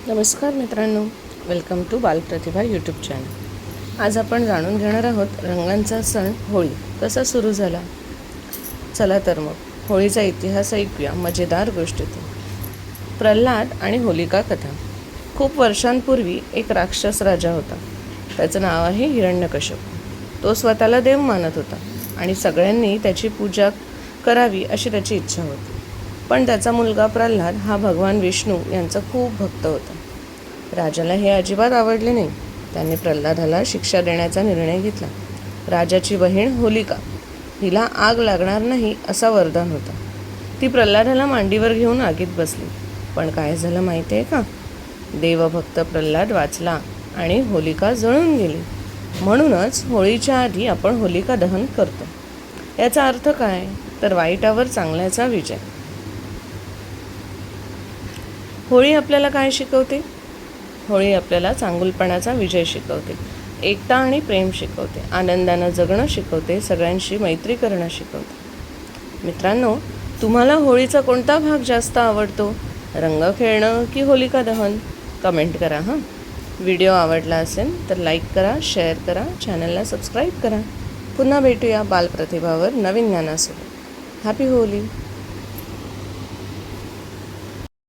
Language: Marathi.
नमस्कार मित्रांनो, वेलकम टू बालप्रतिभा यूट्यूब चॅनल। आज आपण जाणून घेणार आहोत रंगांचा सण होळी कसा सुरू झाला। चला तर मग होळीचा इतिहास ऐकूया मजेदार गोष्टीतून। प्रल्हाद आणि होलिका कथा। खूप वर्षांपूर्वी एक राक्षस राजा होता। त्याचं नाव आहे हिरण्यकश्यप। तो स्वतःला देव मानत होता आणि सगळ्यांनी त्याची पूजा करावी अशी त्याची इच्छा होती। पण त्याचा मुलगा प्रल्हाद हा भगवान विष्णू यांचा खूप भक्त होता। राजाला हे अजिबात आवडले नाही। त्याने प्रल्हादाला शिक्षा देण्याचा निर्णय घेतला। राजाची बहीण होलिका हिला आग लागणार नाही असा वरदान होता। ती प्रल्हादाला मांडीवर घेऊन आगीत बसली। पण काय झालं माहिती आहे का? देवभक्त प्रल्हाद वाचला आणि होलिका जळून गेली। म्हणूनच होळीच्या आधी आपण होलिका दहन करतो। याचा अर्थ काय? तर वाईटावर चांगल्याचा विजय। होळी आपल्याला काय शिकवते? होळी आपल्याला चांगुलपणाचा विजय शिकवते, एकता आणि प्रेम शिकवते, आनंदानं जगणं शिकवते, सगळ्यांशी मैत्री करणं शिकवते। मित्रांनो, तुम्हाला होळीचा कोणता भाग जास्त आवडतो? रंग खेळणं की होलिका दहन? कमेंट करा हां। व्हिडिओ आवडला असेल तर लाईक करा, शेअर करा, चॅनलला सबस्क्राईब करा। पुन्हा भेटूया बालप्रतिभावर नवीन ज्ञानासोबत। Happy Holy.